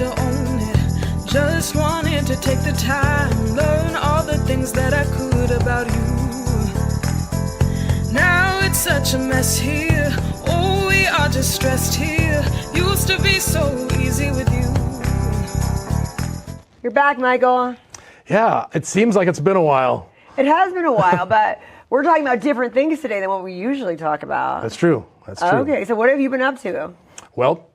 to own it. Just wanted to take the time, learn all the things that I could about you. Now it's such a mess here. Oh, we are just stressed here. Used to be so easy with you. You're back, Michael. Yeah, it seems like it's been a while. It has been a while, but we're talking about different things today than what we usually talk about. That's true. That's true. Okay, so what have you been up to? Well,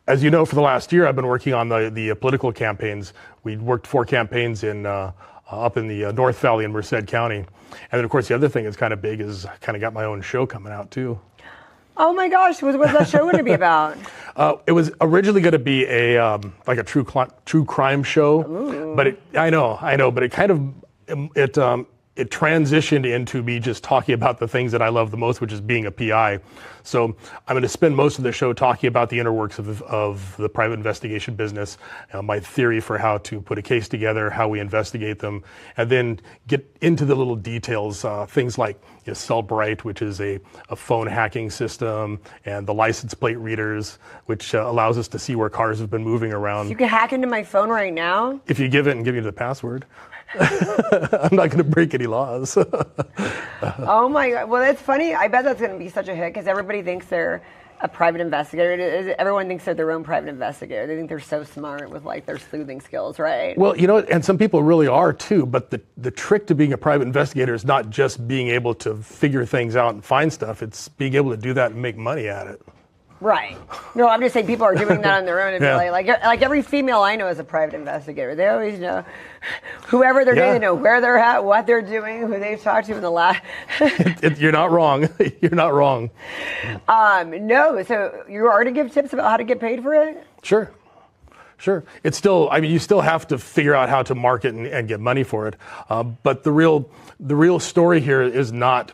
as you know, for the last year, I've been working on the political campaigns. We worked 4 campaigns in up in the North Valley in Merced County. And then, of course, the other thing that's kind of big is I kind of got my own show coming out, too. Oh, my gosh. What's that show going to be about? It was originally going to be a like a true crime show. Ooh. But I know, but it kind of, it transitioned into me just talking about the things that I love the most, which is being a PI. So I'm going to spend most of the show talking about the inner works of the private investigation business, my theory for how to put a case together, how we investigate them, and then get into the little details, things like Cellbrite, which is a phone hacking system, and the license plate readers, which allows us to see where cars have been moving around. You can hack into my phone right now? If you give it and give me the password. I'm not going to break any laws. Oh my God. Well, that's funny. I bet that's going to be such a hit because everybody thinks they're a private investigator. Everyone thinks they're their own private investigator. They think they're so smart with like their sleuthing skills, right? Well, and some people really are too, but the trick to being a private investigator is not just being able to figure things out and find stuff. It's being able to do that and make money at it. Right. No, I'm just saying people are doing that on their own. Yeah. Like every female I know is a private investigator. They always know whoever they're dating, they know where they're at, what they're doing, who they've talked to in the last. You're not wrong. You're not wrong. No, so you already give tips about how to get paid for it? Sure. It's still, you still have to figure out how to market and get money for it. But the real story here is not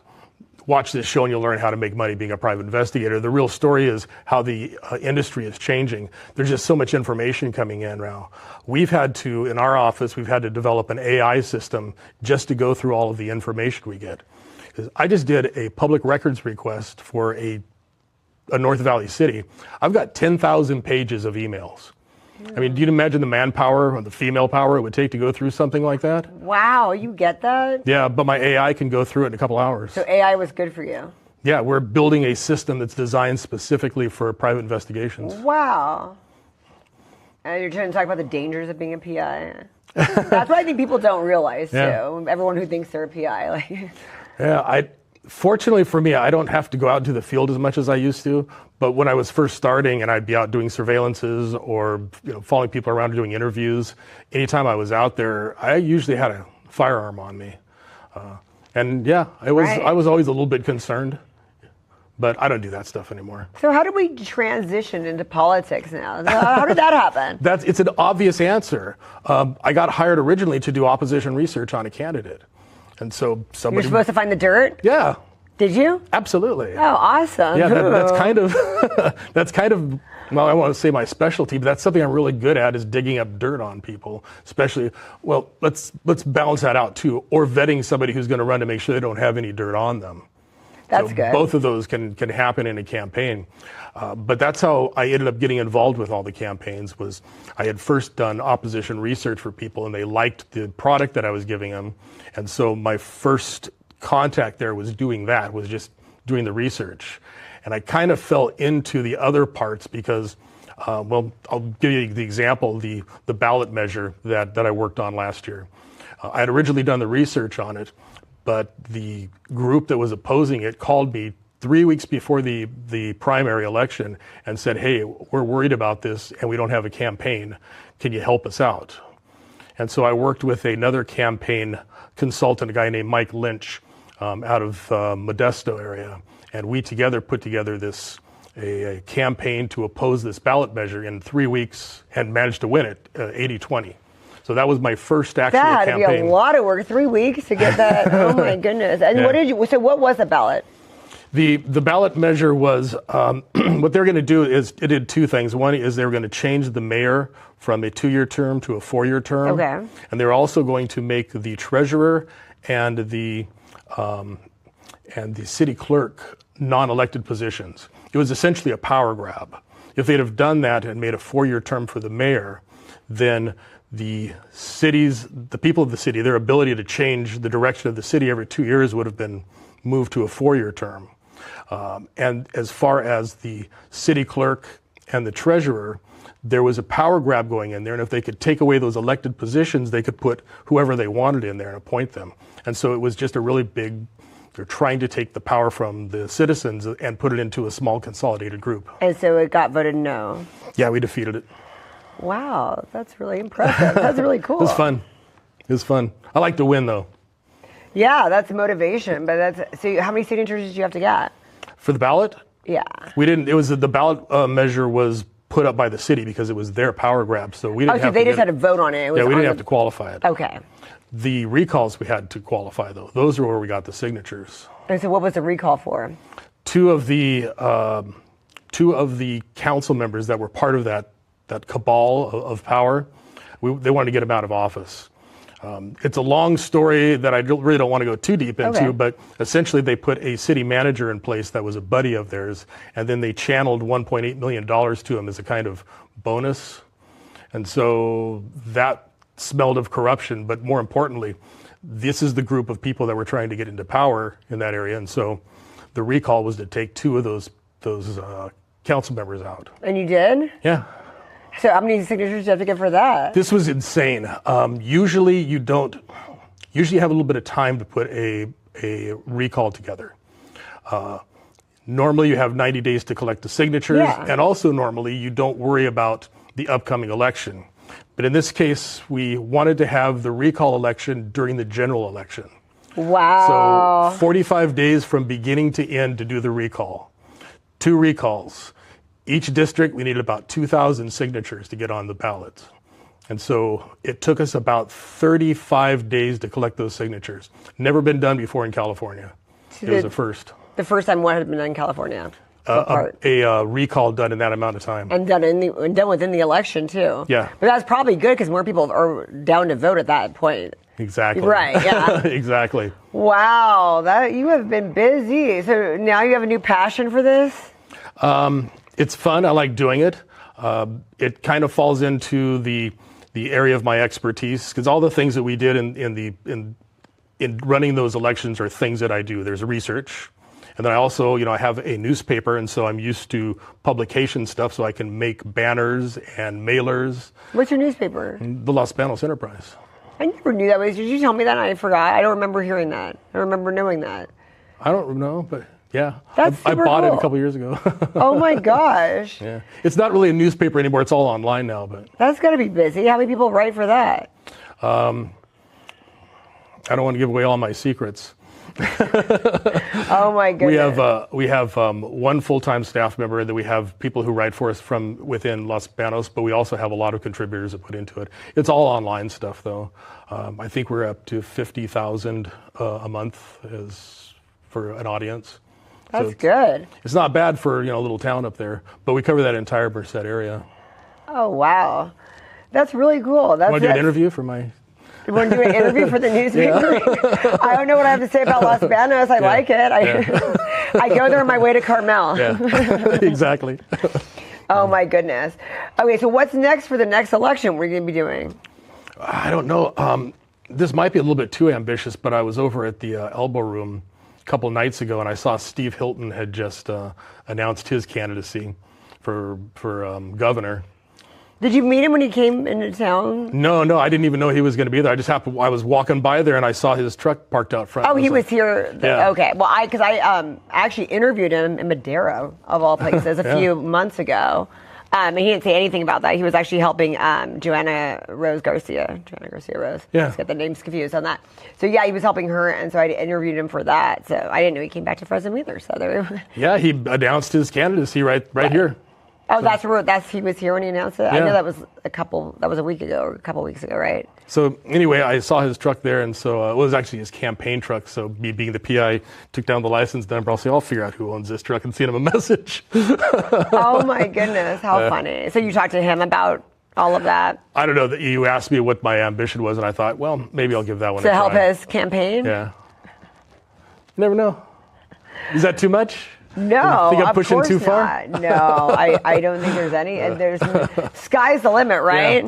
watch this show and you'll learn how to make money being a private investigator. The real story is how the industry is changing. There's just so much information coming in now. In our office, we've had to develop an AI system just to go through all of the information we get. I just did a public records request for a North Valley city. I've got 10,000 pages of emails. Do you imagine the manpower or the female power it would take to go through something like that? Wow, you get that? Yeah, but my AI can go through it in a couple hours. So AI was good for you? Yeah, we're building a system that's designed specifically for private investigations. Wow. And you're trying to talk about the dangers of being a PI. That's what I think people don't realize, too. Everyone who thinks they're a PI. Yeah, fortunately for me, I don't have to go out into the field as much as I used to. But when I was first starting and I'd be out doing surveillances or following people around doing interviews, anytime I was out there, I usually had a firearm on me. I was always a little bit concerned. But I don't do that stuff anymore. So how did we transition into politics now? How did that happen? It's an obvious answer. I got hired originally to do opposition research on a candidate. And so somebody... You're supposed to find the dirt? Yeah. Did you? Absolutely. Oh, awesome. Yeah, that's kind of, well, I want to say my specialty, but that's something I'm really good at is digging up dirt on people, especially, well, let's balance that out too, or vetting somebody who's going to run to make sure they don't have any dirt on them. That's good. Both of those can happen in a campaign. But that's how I ended up getting involved with all the campaigns was I had first done opposition research for people and they liked the product that I was giving them. And so my first contact there was doing that, was just doing the research. And I kind of fell into the other parts because, I'll give you the example, the ballot measure that I worked on last year. I had originally done the research on it, but the group that was opposing it called me 3 weeks before the primary election and said, hey, we're worried about this and we don't have a campaign. Can you help us out? And so I worked with another campaign consultant, a guy named Mike Lynch, out of Modesto area. And we together put together a campaign to oppose this ballot measure in 3 weeks and managed to win it 80-20. So that was my first actual campaign. That had to be a lot of work, 3 weeks to get that. Oh my goodness. And what was the ballot? The ballot measure was, what they're going to do is, it did two things. One is they were going to change the mayor from a 2-year term to a 4-year term. Okay. And they're also going to make the treasurer and the city clerk non-elected positions. It was essentially a power grab. if they'd have done that and made a 4-year term for the mayor, then the people of the city, their ability to change the direction of the city every 2 years would have been moved to a 4-year term. And as far as the city clerk and the treasurer, there was a power grab going in there, and if they could take away those elected positions, they could put whoever they wanted in there and appoint them. And so it was just a really big, they're trying to take the power from the citizens and put it into a small consolidated group. And so it got voted no. Yeah, we defeated it. Wow, that's really impressive. That's really cool. It was fun. It was fun. I like to win, though. Yeah, that's motivation. But so how many signatures did you have to get? For the ballot? Yeah. We didn't, it was, the ballot measure was put up by the city because it was their power grab, so we didn't have they to just had to vote on it. Yeah, we didn't have to qualify it. Okay. The recalls we had to qualify, though. Those are where we got the signatures. And so what was the recall for? Two of the council members that were part of that cabal of power, they wanted to get him out of office. It's a long story that I really don't want to go too deep into, but essentially they put a city manager in place that was a buddy of theirs, and then they channeled $1.8 million to him as a kind of bonus. And so that smelled of corruption, but more importantly, this is the group of people that were trying to get into power in that area. And so the recall was to take two of those council members out. And you did? Yeah. So how many signatures do you have to get for that? This was insane. Usually you have a little bit of time to put a recall together. Normally you have 90 days to collect the signatures, and also normally you don't worry about the upcoming election. But in this case, we wanted to have the recall election during the general election. Wow. So 45 days from beginning to end to do the recall. 2 recalls. Each district, we needed about 2,000 signatures to get on the ballot. And so it took us about 35 days to collect those signatures. Never been done before in California. It was a first. The first time what had been done in California? A recall done in that amount of time. And done within the election, too. Yeah. But that's probably good because more people are down to vote at that point. Exactly. Right, yeah. Exactly. Wow, you have been busy. So now you have a new passion for this? It's fun. I like doing it. It kind of falls into the area of my expertise because all the things that we did in running those elections are things that I do. There's research, and then I also, I have a newspaper, and so I'm used to publication stuff, so I can make banners and mailers. What's your newspaper? The Los Banos Enterprise. I never knew that. Did you tell me that? And I forgot. I don't remember hearing that. I remember knowing that. I don't know, but. Yeah, I bought cool. it a couple years ago. Oh my gosh! Yeah, it's not really a newspaper anymore. It's all online now. But that's got to be busy. How many people write for that? I don't want to give away all my secrets. Oh my goodness! We have one full-time staff member, and then we have people who write for us from within Los Banos. But we also have a lot of contributors that put into it. It's all online stuff, though. I think we're up to 50,000 a month for an audience. That's good. It's not bad for a little town up there, but we cover that entire Merced area. Oh wow, that's really cool. Want to do an interview for my? You want to do an interview for the newspaper? Yeah. I don't know what I have to say about Los Banos. I like it. I go there on my way to Carmel. Yeah, exactly. Oh my goodness. Okay, so what's next for the next election? We're going to be doing? I don't know. This might be a little bit too ambitious, but I was over at the Elbow Room a couple nights ago, and I saw Steve Hilton had just announced his candidacy for governor. Did you meet him when he came into town? No, I didn't even know he was going to be there. I was walking by there and I saw his truck parked out front. Oh, he was here. Yeah. Okay. Well, because I actually interviewed him in Madero, of all places, a few months ago. And he didn't say anything about that. He was actually helping Joanna Garcia Rose. Yeah. Let's get the names confused on that. So yeah, he was helping her, and so I interviewed him for that. So I didn't know he came back to Fresno either. So there. Yeah, he announced his candidacy right here. Oh, so he was here when he announced it. Yeah. I know that was a week ago or a couple weeks ago, right? So anyway, I saw his truck there, and so it was actually his campaign truck. So me being the PI, took down the license number. I'll figure out who owns this truck and send him a message. Oh my goodness, how funny! So you talked to him about all of that? I don't know. That you asked me what my ambition was, and I thought, well, maybe I'll give that one a try. To help his campaign? Yeah. You never know. Is that too much? No, think I'm of pushing course too far? not. No, I don't think there's any. And there's sky's the limit, right?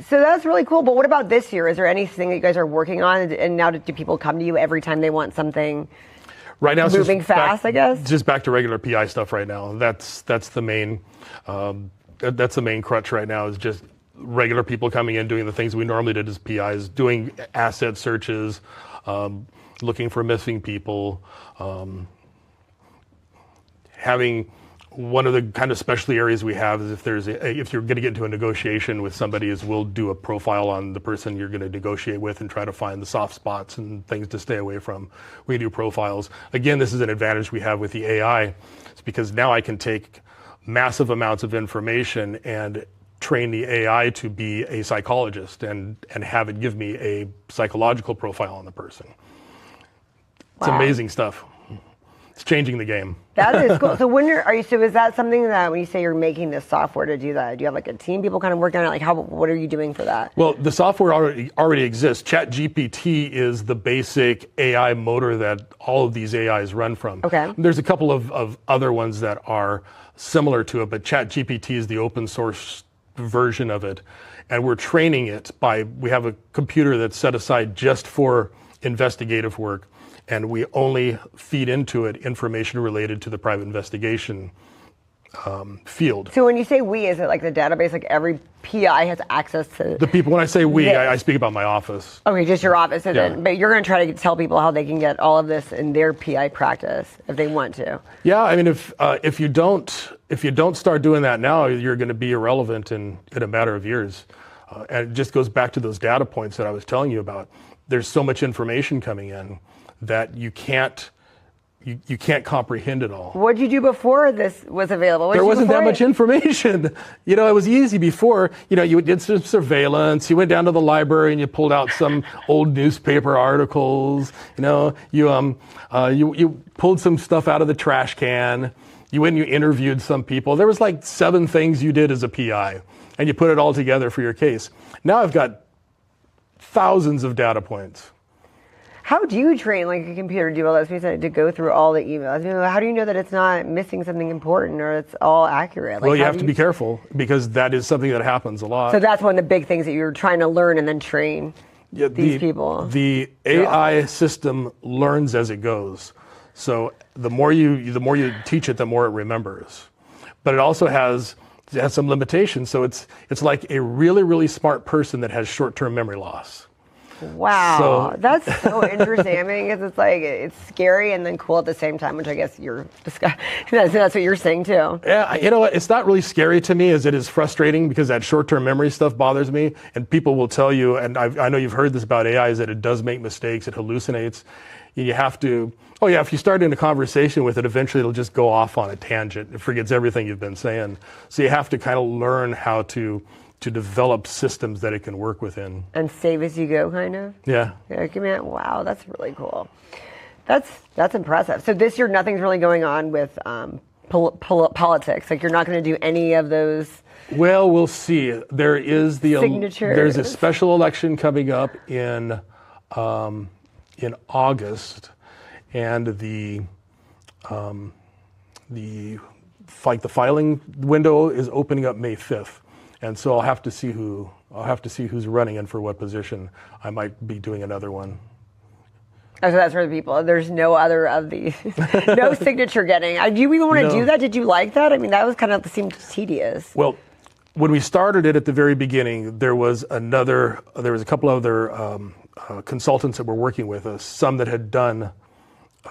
So that's really cool. But what about this year? Is there anything that you guys are working on? And now do people come to you every time they want something? Right now, it's moving just fast, back, I guess. Just back to regular PI stuff right now. That's the main crutch right now. Is just regular people coming in doing the things we normally did as PIs, doing asset searches, looking for missing people, having. One of the kind of specialty areas we have is if you're going to get into a negotiation with somebody, is we'll do a profile on the person you're going to negotiate with and try to find the soft spots and things to stay away from. We do profiles. Again, this is an advantage we have with the AI. It's because now I can take massive amounts of information and train the AI to be a psychologist and have it give me a psychological profile on the person. It's amazing stuff. It's changing the game. That is cool. So so is that something that when you say you're making this software to do that, do you have like a team people kind of working on it? Like what are you doing for that? Well, the software already exists. ChatGPT is the basic AI motor that all of these AIs run from. Okay. There's a couple of other ones that are similar to it, but ChatGPT is the open source version of it. And we're training it we have a computer that's set aside just for investigative work. And we only feed into it information related to the private investigation field. So when you say we, is it like the database, like every PI has access to the people? When I say we, I speak about my office. Okay, just your office. Yeah. But you're going to try to tell people how they can get all of this in their PI practice if they want to. Yeah, I mean, if you don't start doing that now, you're going to be irrelevant in a matter of years. And it just goes back to those data points that I was telling you about. There's so much information coming in that you can't comprehend it all. What did you do before this was available? There wasn't that much information. It was easy before. You did some surveillance. You went down to the library and you pulled out some old newspaper articles. You pulled some stuff out of the trash can. You went and you interviewed some people. There was like 7 things you did as a PI, and you put it all together for your case. Now I've got thousands of data points. How do you train like a computer to do all this? To go through all the emails. How do you know that it's not missing something important or it's all accurate? Well, you have to be careful because that is something that happens a lot. So that's one of the big things that you're trying to learn and then train these people. The AI system learns as it goes. So the more you teach it, the more it remembers. But it also has some limitations. So it's like a really, really smart person that has short-term memory loss. Wow, that's so interesting. I mean, it's scary and then cool at the same time, which I guess that's what you're saying too. Yeah, it's not really scary to me as it is frustrating because that short-term memory stuff bothers me. And people will tell you, and I know you've heard this about AI, is that it does make mistakes, it hallucinates. You have to, if you start in a conversation with it, eventually it'll just go off on a tangent. It forgets everything you've been saying. So you have to kind of learn how to develop systems that it can work within. And save as you go, kind of? Yeah. Wow, that's really cool. That's impressive. So this year, nothing's really going on with politics. Like you're not going to do any of those. Well, we'll see. There is signatures. There's a special election coming up in August, and the filing window is opening up May 5th. And so I'll have to see who's running and for what position. I might be doing another one. Oh, so that's for the people. There's no other of the no signature getting. Do you even want to do that? Did you like that? I mean, that was kind of seemed tedious. Well, when we started it at the very beginning, there was a couple other consultants that were working with us. Some that had done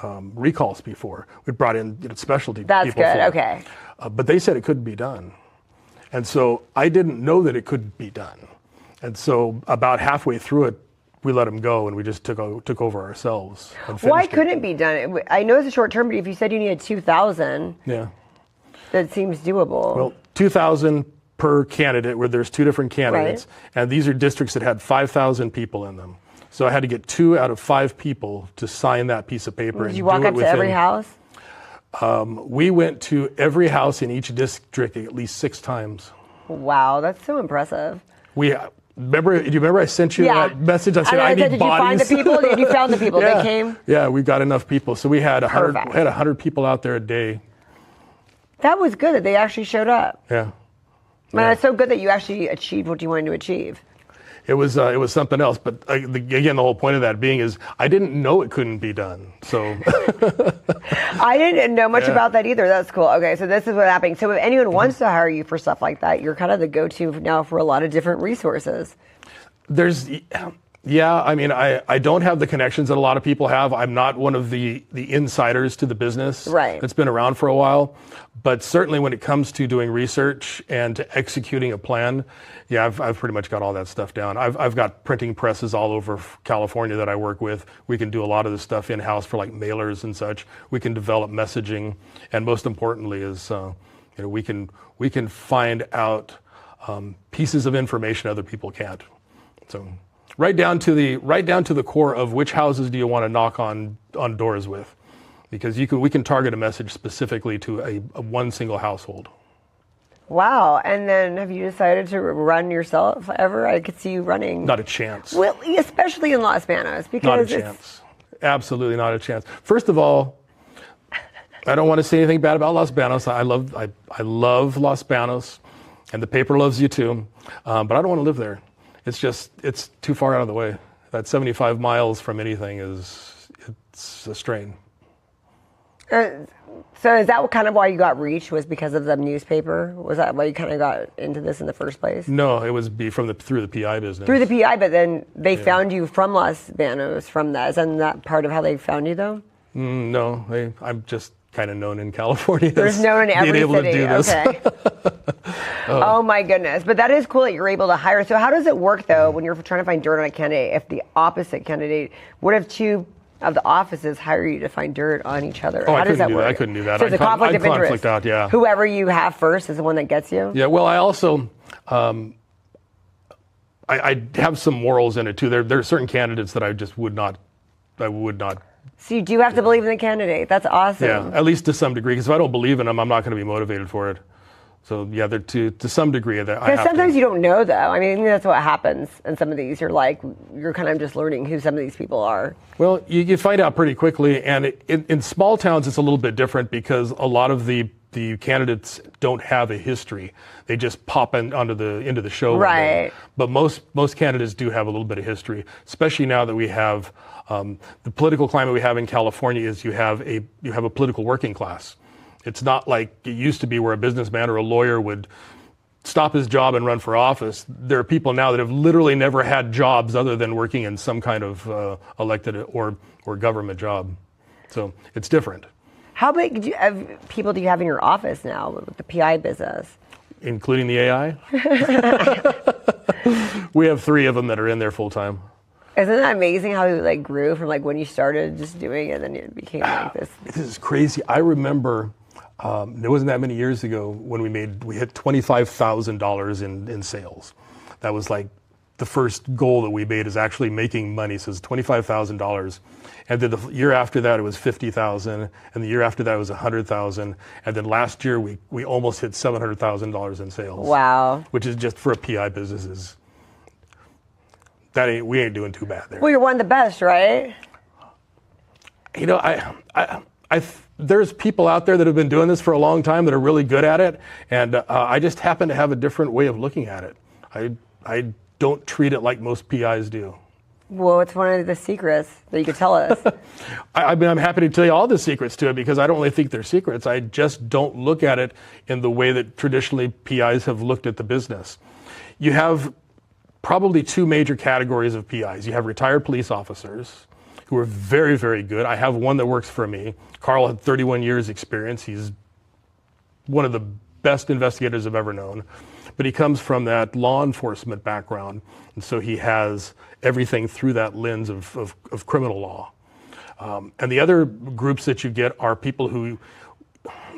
recalls before. We brought in specialty people. That's good. Okay. But they said it couldn't be done. And so I didn't know that it could be done. And so about halfway through it, we let them go and we just took over ourselves. Why couldn't it be done? I know it's a short term, but if you said you needed 2,000, that seems doable. Well, 2,000 per candidate, where there's 2 different candidates. Right. And these are districts that had 5,000 people in them. So I had to get 2 out of 5 people to sign that piece of paper. Did you walk up to every house? We went to every house in each district at least 6 times. Wow, that's so impressive. Do you remember I sent you that message? I said, I need did bodies. Did you find the people? Did you found the people? Yeah. They came? Yeah, we got enough people. So we had 100 Perfect. people out there a day. That was good that they actually showed up. Yeah. Man, it's so good that you actually achieved what you wanted to achieve. It was something else. But again, the whole point of that being is I didn't know it couldn't be done. So I didn't know much about that either. That's cool. Okay, so this is what's happening. So if anyone wants to hire you for stuff like that, you're kind of the go-to now for a lot of different resources. I mean, I don't have the connections that a lot of people have. I'm not one of the insiders to the business. Right. That's been around for a while. But certainly when it comes to doing research and to executing a plan, yeah, I've pretty much got all that stuff down. I've got printing presses all over California that I work with. We can do a lot of the stuff in-house for like mailers and such. We can develop messaging. And most importantly is, we can find out pieces of information other people can't. So right down to the core of which houses do you want to knock on doors with, because we can target a message specifically to a one single household. Wow. And then have you decided to run yourself ever? I could see you running. Not a chance. Well, especially in Los Banos, because not a chance. Absolutely not a chance. First of all, I don't want to say anything bad about Los Banos. I love Los Banos, and the paper loves you too. But I don't want to live there. It's too far out of the way. That 75 miles from anything it's a strain. So is that kind of why you got Reach, was because of the newspaper? Was that why you kind of got into this in the first place? No, it was through the PI business. Through the PI, but then they found you from Los Banos from that. Isn't that part of how they found you, though? No, I'm just kind of known in California. There's known in every being able city. To do this. Okay. Oh my goodness! But that is cool that you're able to hire. So how does it work though when you're trying to find dirt on a candidate? If the opposite candidate, what if two of the offices hire you to find dirt on each other? Oh, how does that work? I couldn't do that. So it's a conflict of interest. Conflict out, yeah. Whoever you have first is the one that gets you. Yeah. Well, I also. I have some morals in it too. There are certain candidates that I just would not. So you do have to believe in the candidate. That's awesome. Yeah, at least to some degree. Because if I don't believe in them, I'm not going to be motivated for it. So yeah, to some degree that. Because sometimes you don't know, though. I mean, that's what happens in some of these. You're kind of just learning who some of these people are. Well, you find out pretty quickly, and in small towns it's a little bit different because a lot of the candidates don't have a history. They just pop into the show. Right. But most candidates do have a little bit of history, especially now that we have the political climate we have in California. Is you have a political working class. It's not like it used to be where a businessman or a lawyer would stop his job and run for office. There are people now that have literally never had jobs other than working in some kind of elected or government job. So it's different. How big of people do you have in your office now with the PI business? Including the AI? We have 3 of them that are in there full time. Isn't that amazing how you grew from when you started just doing it, and then it became like this? This is crazy. I remember it wasn't that many years ago when we hit $25,000 in sales. That was like the first goal that we made, is actually making money. So it's $25,000. And then the year after that, it was $50,000. And the year after that, it was $100,000. And then last year, we almost hit $700,000 in sales. Wow. Which is just for a PI business we ain't doing too bad there. Well, you're one of the best, right? You know, there's people out there that have been doing this for a long time that are really good at it, and I just happen to have a different way of looking at it. I don't treat it like most PIs do. Well, it's one of the secrets that you could tell us. I'm happy to tell you all the secrets to it, because I don't really think they're secrets. I just don't look at it in the way that traditionally PIs have looked at the business. You have probably 2 major categories of PIs. You have retired police officers who are very, very good. I have one that works for me. Carl had 31 years experience. He's one of the best investigators I've ever known. But he comes from that law enforcement background, and so he has everything through that lens of criminal law. And the other groups that you get are people who,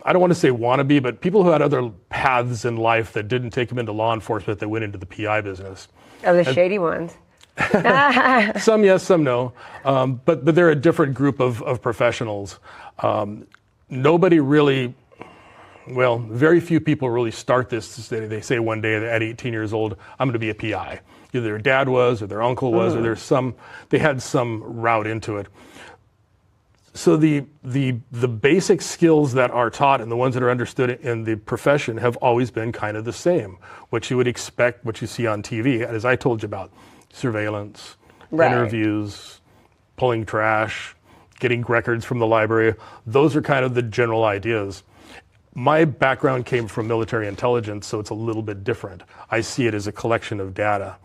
I don't want to say wannabe, but people who had other paths in life that didn't take them into law enforcement, that went into the PI business. Oh, the shady ones. Some yes, some no. But they're a different group of professionals. Nobody really, very few people really start this. They say one day at 18 years old, I'm going to be a PI. either their dad was or their uncle was, or they had some route into it. So the basic skills that are taught and the ones that are understood in the profession have always been kind of the same. What you would expect, what you see on TV, as I told you about, surveillance, interviews, pulling trash, getting records from the library. Those are kind of the general ideas. My background came from military intelligence, so it's a little bit different. I see it as a collection of data.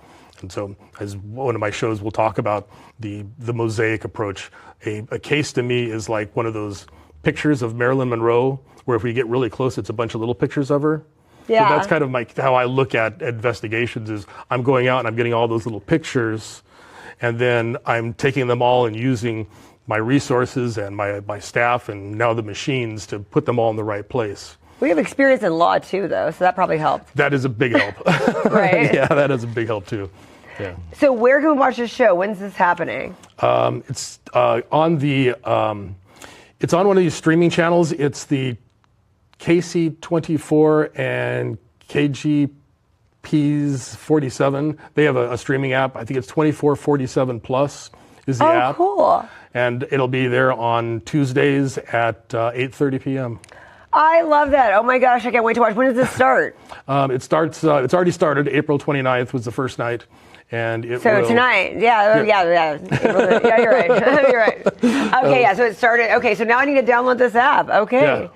And so, as one of my shows will talk about the mosaic approach, a case to me is like one of those pictures of Marilyn Monroe, where if we get really close, it's a bunch of little pictures of her. Yeah. So that's kind of how I look at investigations is I'm going out and I'm getting all those little pictures, and then I'm taking them all and using my resources and my staff and now the machines to put them all in the right place. We have experience in law too, though, so that probably helped. That is a big help. Right? Yeah, that is a big help too. Yeah. So where can we watch this show? When's this happening? It's on it's on one of these streaming channels. It's the KC24 and KGP's 47. They have a streaming app. I think it's 2447 Plus is the app. Oh, cool. And it'll be there on Tuesdays at 8:30 p.m. I love that. Oh my gosh, I can't wait to watch. When does this start? It starts. It's already started. April 29th was the first night. And it so will, tonight, yeah. Yeah, you're right. You're right. Okay, yeah. So it started. Okay, so now I need to download this app. Okay,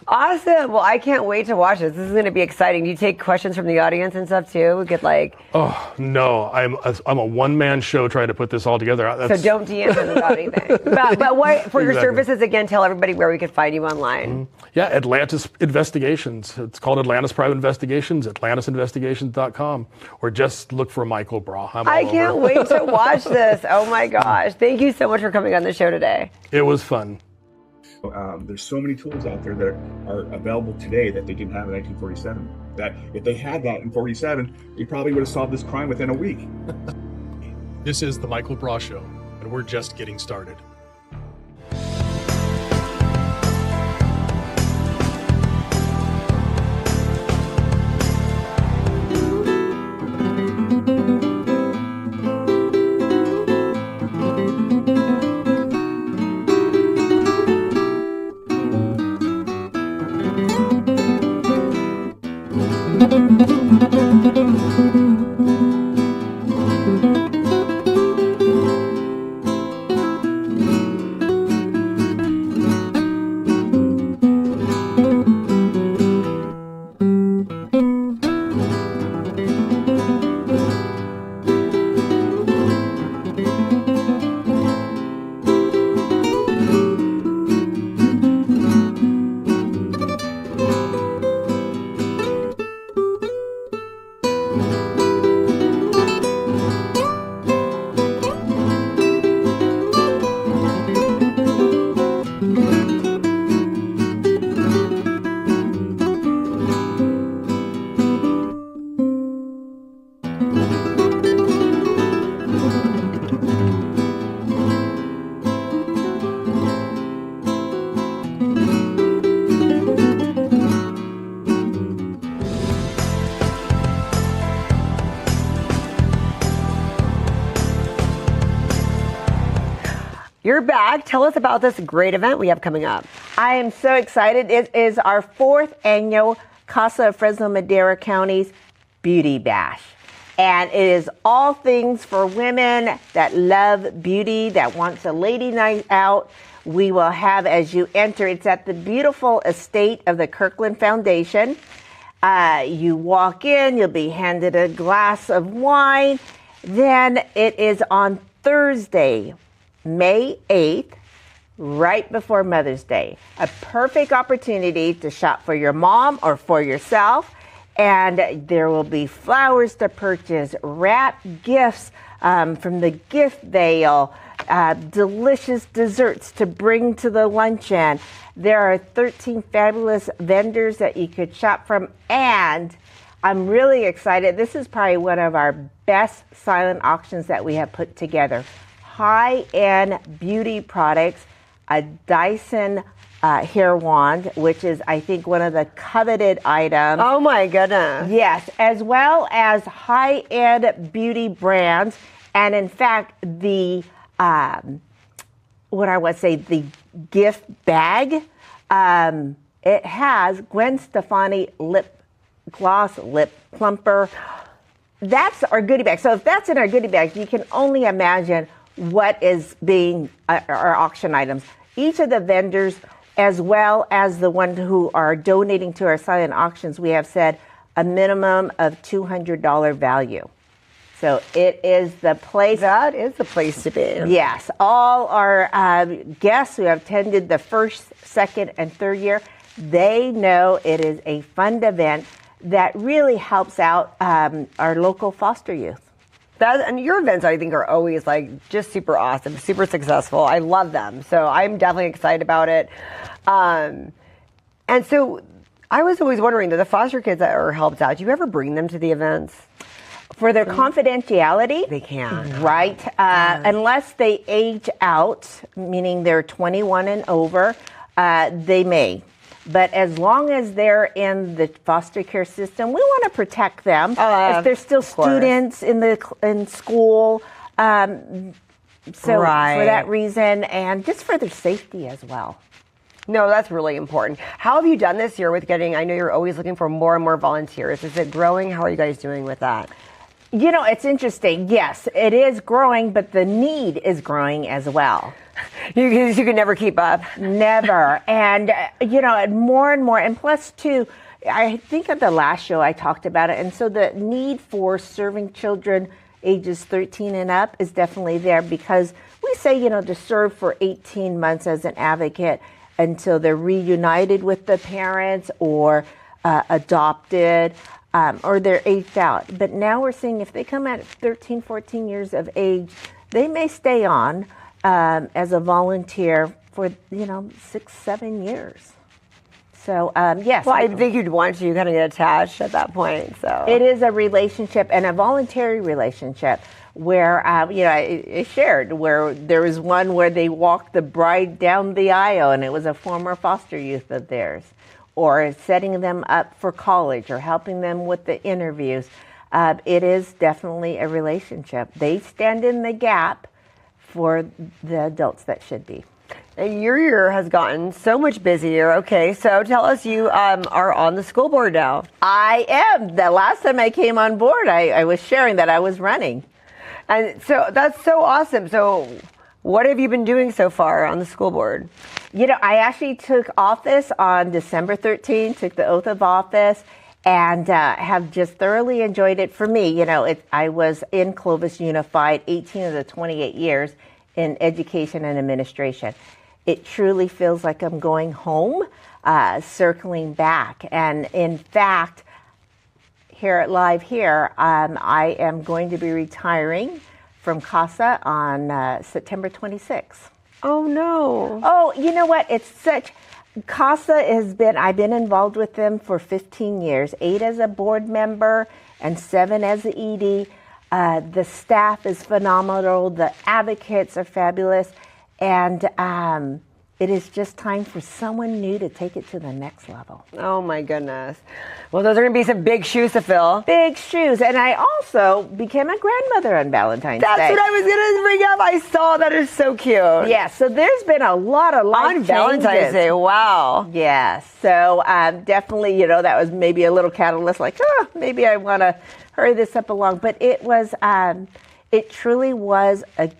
awesome. Well, I can't wait to watch this. This is going to be exciting. Do you take questions from the audience and stuff too? We could like. Oh no, I'm a one-man show trying to put this all together. So don't DM us about anything. But what for your services again? Tell everybody where we could find you online. Yeah, Atlantis Investigations. It's called Atlantis Private Investigations, atlantisinvestigations.com, or just look for Michael Braa. I can't wait to watch this. Oh my gosh. Thank you so much for coming on the show today. It was fun. There's so many tools out there that are available today that they didn't have in 1947. That if they had that in 47, they probably would have solved this crime within a week. This is the Michael Braa Show, and we're just getting started. You're back. Tell us about this great event we have coming up. I am so excited. It is our 4th annual Casa of Fresno Madera County's Beauty Bash. And it is all things for women that love beauty, that wants a lady night out. We will have, as you enter, it's at the beautiful estate of the Kirkland Foundation. You walk in, you'll be handed a glass of wine. Then it is on Thursday, May 8th, right before Mother's Day. A perfect opportunity to shop for your mom or for yourself. And there will be flowers to purchase, wrap gifts from the gift veil, delicious desserts to bring to the luncheon. There are 13 fabulous vendors that you could shop from. And I'm really excited. This is probably one of our best silent auctions that we have put together. High-end beauty products, a Dyson hair wand, which is, I think, one of the coveted items. Oh my goodness. Yes, as well as high-end beauty brands. And in fact, the, the gift bag, it has Gwen Stefani lip gloss, lip plumper. That's our goodie bag. So if that's in our goodie bag, you can only imagine what is being our auction items. Each of the vendors, as well as the ones who are donating to our silent auctions, we have said a minimum of $200 value. So it is the place. That is the place to be. Yes. All our guests who have attended the first, second, and third year, they know it is a fun event that really helps out our local foster youth. And your events, I think, are always like just super awesome, super successful. I love them. So I'm definitely excited about it. And so I was always wondering, the foster kids that are helped out, do you ever bring them to the events? For their confidentiality? They can. Right. Unless they age out, meaning they're 21 and over, they may. But as long as they're in the foster care system, we want to protect them. If they're still students in school, so for that reason, and just for their safety as well. No, that's really important. How have you done this year with getting, I know you're always looking for more and more volunteers. Is it growing? How are you guys doing with that? You know, it's interesting. Yes, it is growing, but the need is growing as well. You can never keep up. Never. And, more and more. And plus, too, I think at the last show I talked about it. And so the need for serving children ages 13 and up is definitely there, because we say, to serve for 18 months as an advocate until they're reunited with the parents or adopted. Or they're aged out. But now we're seeing if they come at 13, 14 years of age, they may stay on as a volunteer for, 6, 7 years. So, yes. Well, I think you'd want to kind of get attached at that point. So it is a relationship, and a voluntary relationship where, I shared where there was one where they walked the bride down the aisle, and it was a former foster youth of theirs. Or setting them up for college, or helping them with the interviews. It is definitely a relationship. They stand in the gap for the adults that should be. And your year has gotten so much busier. Okay, so tell us, you are on the school board now. I am. The last time I came on board, I was sharing that I was running. And so that's so awesome. So what have you been doing so far on the school board? I actually took office on December 13th, took the oath of office, and have just thoroughly enjoyed it. For me, I was in Clovis Unified 18 of the 28 years in education and administration. It truly feels like I'm going home, circling back. And in fact, here at Live Here, I am going to be retiring from CASA on September 26th. Oh, no. Oh, you know what? CASA I've been involved with them for 15 years, 8 as a board member and 7 as the ED. The staff is phenomenal. The advocates are fabulous. And it is just time for someone new to take it to the next level. Oh, my goodness. Well, those are going to be some big shoes to fill. Big shoes. And I also became a grandmother on Valentine's Day. That's what I was going to bring up. I saw that. Is so cute. Yeah, so there's been a lot of life changes. On Valentine's Day, wow. Yes. So definitely, that was maybe a little catalyst, like, maybe I want to hurry this up along. But it was, it truly was a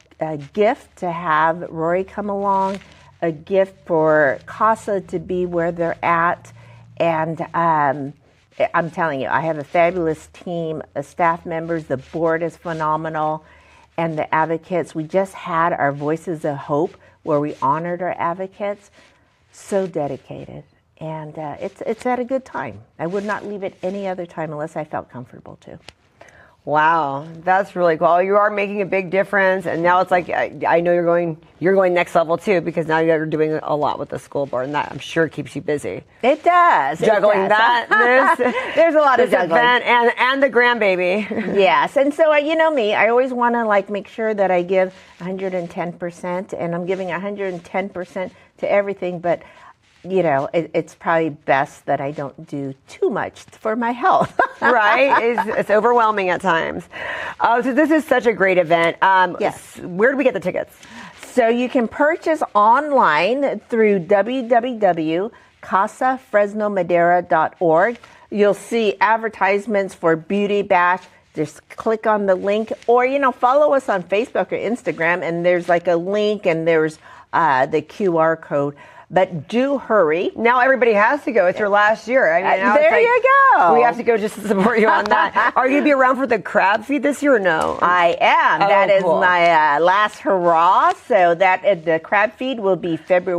gift to have Rory come along, a gift for CASA to be where they're at. And I'm telling you, I have a fabulous team of staff members. The board is phenomenal. And the advocates, we just had our Voices of Hope where we honored our advocates. So dedicated. And it's at a good time. I would not leave it any other time unless I felt comfortable to. Wow, that's really cool. You are making a big difference, and now it's like I know you're going next level too, because now you're doing a lot with the school board, and that I'm sure keeps you busy. It does. Juggling that, there's a lot of this juggling, event and the grandbaby. Yes, and so me, I always want to make sure that I give 110%, and I'm giving 110% to everything, but it's probably best that I don't do too much for my health. Right? It's overwhelming at times. So this is such a great event. Yes. Where do we get the tickets? So you can purchase online through www.casafresnomadera.org. You'll see advertisements for Beauty Bash. Just click on the link, or follow us on Facebook or Instagram, and there's like a link, and there's the QR code. But do hurry. Now everybody has to go. It's your last year. I mean, now there you go. We have to go just to support you on that. Are you going to be around for the crab feed this year or no? I am. Oh, that is cool. my last hurrah. So that the crab feed will be September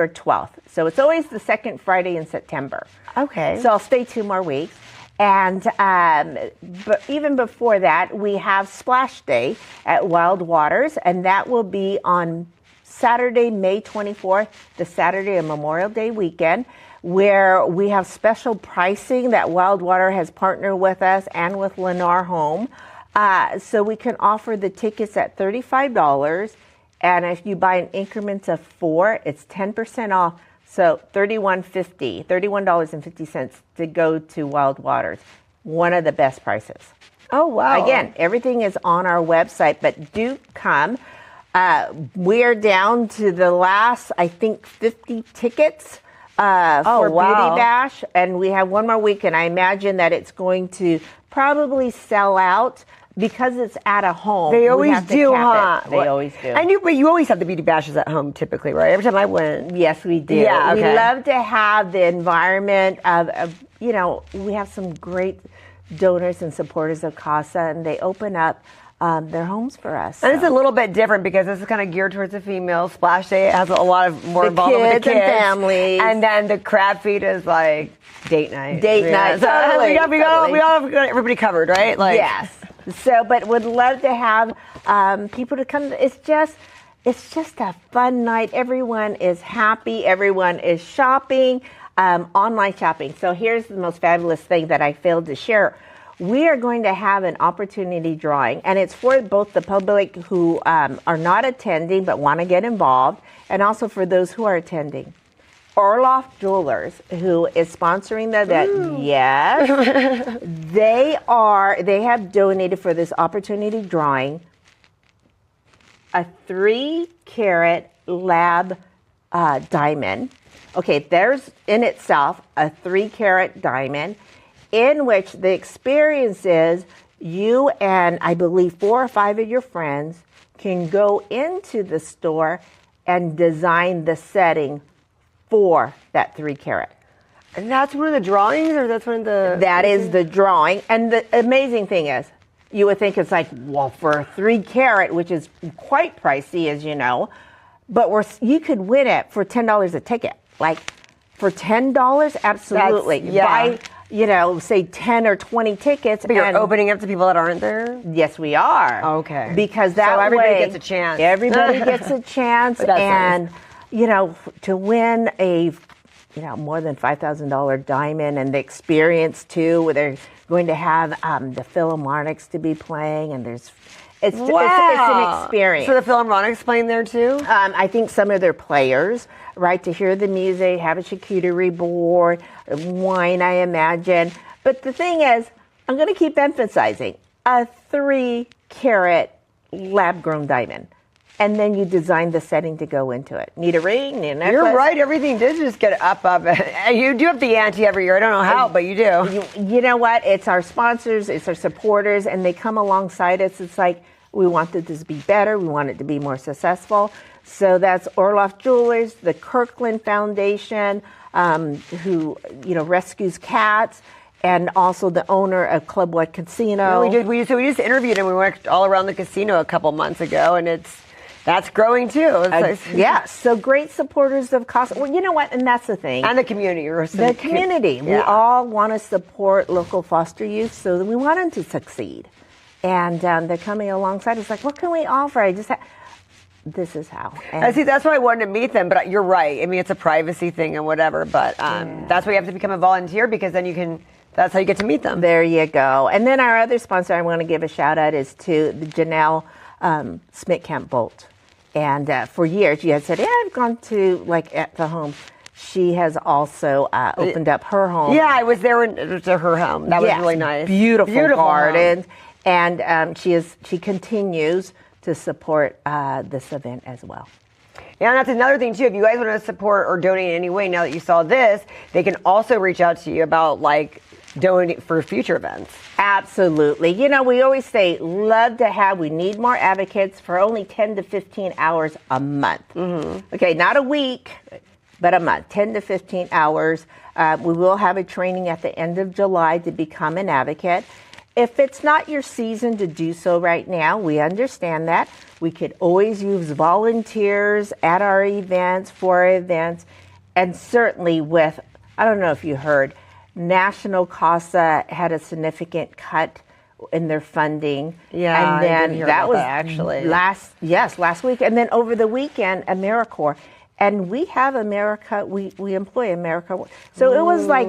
12th. So it's always the second Friday in September. Okay. So I'll stay 2 more weeks. And but even before that, we have Splash Day at Wild Waters, and that will be on Saturday, May 24th, the Saturday of Memorial Day weekend, where we have special pricing that Wild Water has partnered with us and with Lennar Home. So we can offer the tickets at $35, and if you buy in increments of 4, it's 10% off. So $31.50 to go to Wild Waters. One of the best prices. Oh, wow. Again, everything is on our website, but do come. We're down to the last, I think, 50 tickets for wow. Beauty Bash, and we have 1 more week, and I imagine that it's going to probably sell out because it's at a home. They We always have to do, cap huh? it. They always do. But you always have the beauty bashes at home typically, right? Every time I went. Yes, we do. Yeah, okay. We love to have the environment of we have some great donors and supporters of CASA, and they open up their homes for us. And it's a little bit different because this is kind of geared towards the female. Splash Day has a lot of more The involvement with the kids kids. and families. And then the crab feed is like date night. Date night, So totally, we got everybody covered, right? Like, Yes. So, but would love to have people to come. It's just a fun night. Everyone is happy. Everyone is shopping, online shopping. So here's the most fabulous thing that I failed to share. We are going to have an opportunity drawing, and it's for both the public who are not attending but want to get involved, and also for those who are attending. Orloff Jewelers, who is sponsoring the event, yes, they have donated for this opportunity drawing a 3-carat lab diamond. Okay, there's in itself a 3-carat diamond, in which the experience is you and I believe 4 or 5 of your friends can go into the store and design the setting for that 3-carat. And that's one of the drawings, or that's one of the... That is the drawing. And the amazing thing is, you would think it's like, well, for a 3-carat, which is quite pricey, as you know, but you could win it for $10 a ticket. Like, for $10, absolutely. Buy, say 10 or 20 tickets. But you're opening up to people that aren't there? Yes, we are. Okay. Because that way... everybody gets a chance. Everybody gets a chance. That's And, to win a... more than $5,000 diamond, and the experience too, where they're going to have the Philharmonics to be playing, and it's an experience. So the Philharmonics playing there too? I think some of their players, right, to hear the music, have a charcuterie board, wine, I imagine. But the thing is, I'm going to keep emphasizing, a 3-carat lab-grown diamond. And then you design the setting to go into it. Need a ring, need a necklace. You're right. Everything did just get up. You do have the ante every year. I don't know how, but you do. You know what? It's our sponsors, it's our supporters, and they come alongside us. It's like, we want it to be better. We want it to be more successful. So that's Orloff Jewelers, the Kirkland Foundation, who rescues cats, and also the owner of Club What Casino. We just interviewed him. We went all around the casino a couple months ago, and that's growing too. Yes, so great supporters of CASA. Well, you know what, and that's the thing. And the community. The community. Yeah. We all want to support local foster youth, so we want them to succeed. And they're coming alongside. It's like, what can we offer? This is how. And see, that's why I wanted to meet them, but you're right. I mean, it's a privacy thing and whatever, but that's why you have to become a volunteer, because then that's how you get to meet them. There you go. And then our other sponsor I want to give a shout out is to the Janelle Smitkamp Bolt. And for years, you had said, yeah, I've gone to like at the home. She has also opened up her home. Yeah, I was there to her home. That was really nice. Beautiful gardens. Home. And she continues to support this event as well. Yeah, and that's another thing too. If you guys want to support or donate in any way, now that you saw this, they can also reach out to you about like donate for future events. Absolutely. You know, we always say, we need more advocates for only 10 to 15 hours a month. Mm-hmm. Okay, not a week, but a month, 10 to 15 hours. We will have a training at the end of July to become an advocate. If it's not your season to do so right now, we understand that. We could always use volunteers at our events, for our events, and certainly with, I don't know if you heard, National CASA had a significant cut in their funding. Yeah, and then I did hear about that, actually. Last week, and then over the weekend, AmeriCorps. And we have America, we employ America. So it was like,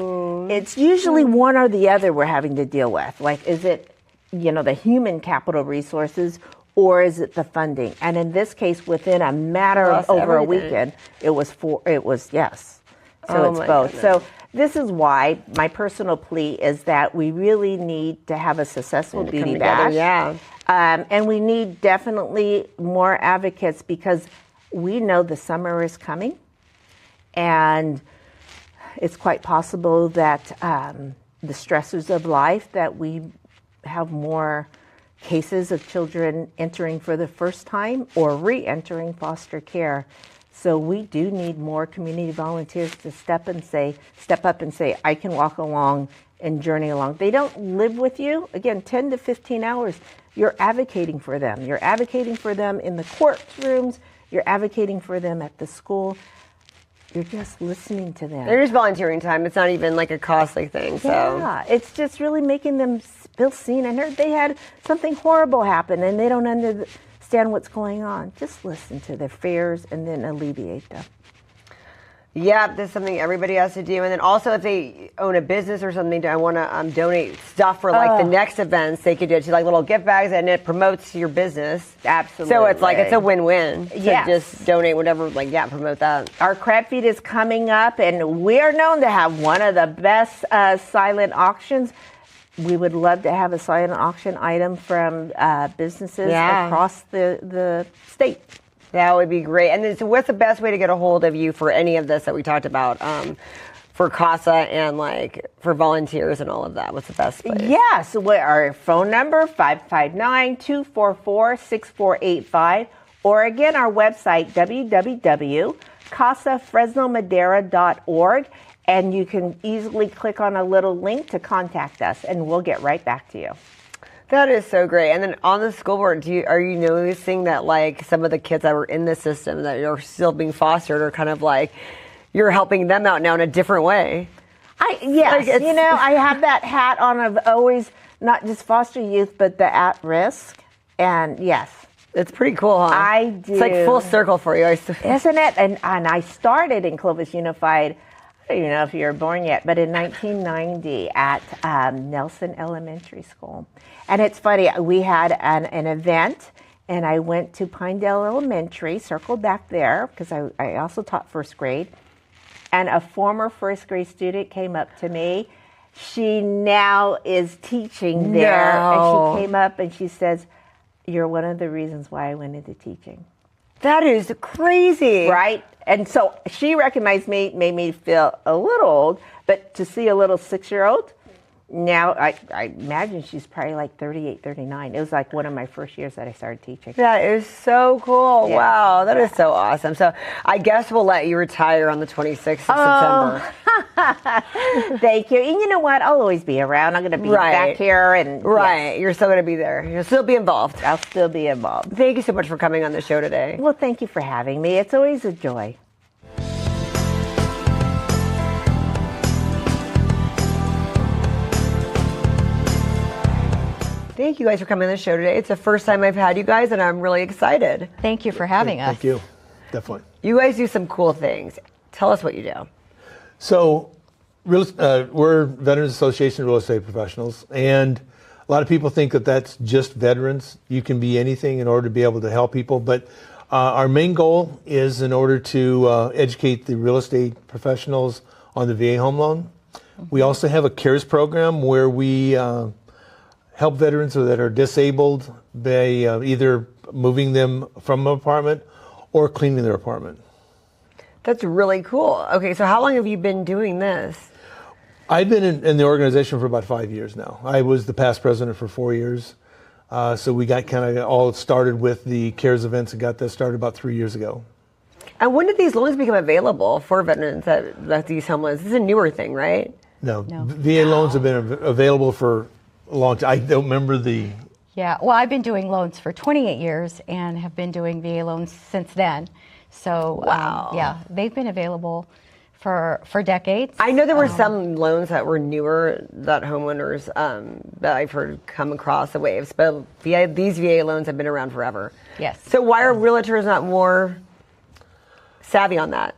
it's usually one or the other we're having to deal with. Like, is it, the human capital resources, or is it the funding? And in this case, within a matter of over a weekend, it was yes. So it's both. Goodness. So this is why my personal plea is that we really need to have a successful beauty bash. Yeah. And we need definitely more advocates, because we know the summer is coming, and it's quite possible that the stressors of life, that we have more cases of children entering for the first time or re-entering foster care. So we do need more community volunteers to step up and say, I can walk along and journey along. They don't live with you. Again, 10 to 15 hours. You're advocating for them. You're advocating for them in the courtrooms. You're advocating for them at the school. You're just listening to them. They're just volunteering time. It's not even like a costly thing. So yeah, it's just really making them feel seen and heard. They had something horrible happen and they don't understand what's going on. Just listen to their fears and then alleviate them. Yeah, that's something everybody has to do. And then also, if they own a business or something, I want to donate stuff for like the next events. They could do it to like little gift bags, and it promotes your business. Absolutely. So it's like, it's a win-win. Yes. To just donate whatever, promote that. Our crab feed is coming up, and we're known to have one of the best silent auctions. We would love to have a silent auction item from businesses across the state. That would be great. And then, so what's the best way to get a hold of you for any of this that we talked about, for CASA and like for volunteers and all of that? What's the best place? Yes, our phone number, 559-244-6485. Or again, our website, www.casafresnomadera.org. And you can easily click on a little link to contact us, and we'll get right back to you. That is so great. And then on the school board, are you noticing that like some of the kids that were in the system that are still being fostered are kind of like you're helping them out now in a different way? Yes, like I have that hat on of always not just foster youth, but the at-risk. And yes. It's pretty cool, huh? I do. It's like full circle for you. Isn't it? And I started in Clovis Unified, I don't even know if you were born yet, but in 1990 at Nelson Elementary School. And it's funny, we had an event, and I went to Pinedale Elementary, circled back there, because I also taught first grade, and a former first grade student came up to me. She now is teaching there, and she came up and she says, "You're one of the reasons why I went into teaching." That is crazy. Right? And so she recognized me, made me feel a little old, but to see a little 6-year-old, now I imagine she's probably like 38, 39. It was like one of my first years that I started teaching. That is so cool. Yeah. Wow, that is so awesome. So I guess we'll let you retire on the 26th of September. Thank you. And you know what? I'll always be around. I'm going to be back here. And yes. You're still going to be there. You'll still be involved. I'll still be involved. Thank you so much for coming on the show today. Well, thank you for having me. It's always a joy. Thank you guys for coming on the show today. It's the first time I've had you guys, and I'm really excited. Thank you for having us. Thank you. Definitely. You guys do some cool things. Tell us what you do. So, we're Veterans Association Real Estate Professionals, and a lot of people think that that's just veterans. You can be anything in order to be able to help people, but Our main goal is in order to educate the real estate professionals on the VA home loan. We also have a CARES program where we help veterans that are disabled by either moving them from an apartment or cleaning their apartment. That's really cool. Okay, so how long have you been doing this? I've been in the organization for about 5 years now. I was the past president for 4 years. So we got kind of all started with the CARES events and got that started about 3 years ago. And when did these loans become available for veterans that these home loans? This is a newer thing, right? No. VA loans have been available for a long time. I don't remember the... Yeah, well, I've been doing loans for 28 years and have been doing VA loans since then. So, wow. Yeah, they've been available for decades. I know there were some loans that were newer that homeowners that I've heard come across the waves, but these VA loans have been around forever. Yes. So why are realtors not more savvy on that?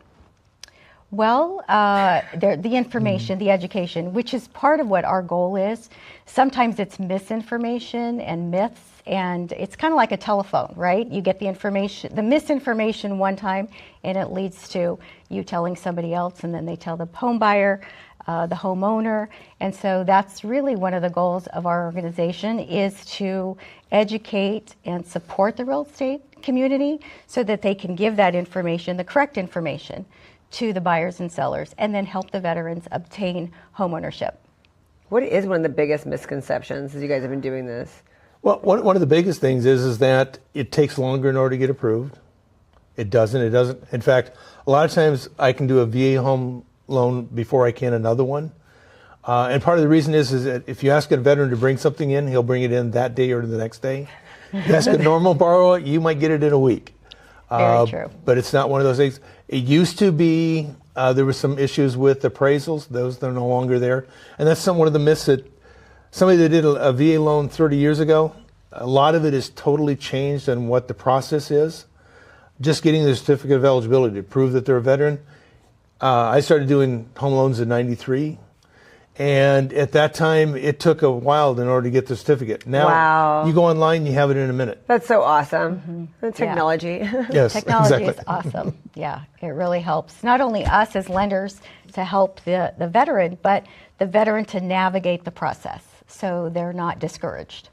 Well, the information, the education, which is part of what our goal is. Sometimes it's misinformation and myths, and it's kind of like a telephone, right? You get the information, the misinformation one time, and it leads to you telling somebody else, and then they tell the home buyer, the homeowner. And so that's really one of the goals of our organization, is to educate and support the real estate community so that they can give that information, the correct information, to the buyers and sellers, and then help the veterans obtain homeownership. What is one of the biggest misconceptions as you guys have been doing this? Well, one of the biggest things is that it takes longer in order to get approved. It doesn't. In fact, a lot of times I can do a VA home loan before I can another one. And part of the reason is that if you ask a veteran to bring something in, he'll bring it in that day or the next day. If you ask a normal borrower, you might get it in a week. Very true. But it's not one of those things. It used to be there were some issues with appraisals. Those are no longer there. And that's one of the myths that somebody that did a VA loan 30 years ago, a lot of it is totally changed on what the process is. Just getting the certificate of eligibility to prove that they're a veteran. I started doing home loans in '93. And at that time, it took a while in order to get the certificate. Now, you go online, you have it in a minute. That's so awesome. The technology. Yeah. Yes, Technology exactly. is awesome. Yeah, it really helps. Not only us as lenders to help the veteran, but the veteran to navigate the process so they're not discouraged.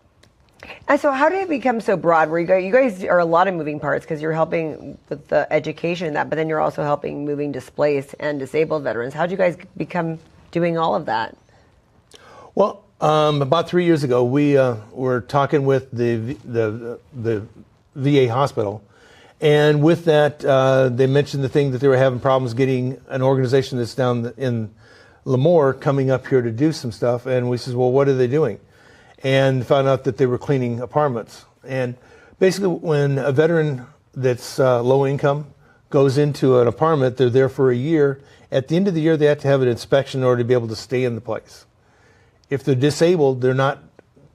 And so how did it become so broad where you guys are a lot of moving parts because you're helping with the education and that, but then you're also helping moving displaced and disabled veterans. How did you guys become doing all of that? Well, about 3 years ago, we were talking with the VA hospital, and with that, they mentioned the thing that they were having problems getting an organization that's down in Lemoore coming up here to do some stuff. And we said, well, what are they doing? And found out that they were cleaning apartments. And basically, when a veteran that's low income goes into an apartment, they're there for a year. At the end of the year, they have to have an inspection in order to be able to stay in the place. If they're disabled, they're not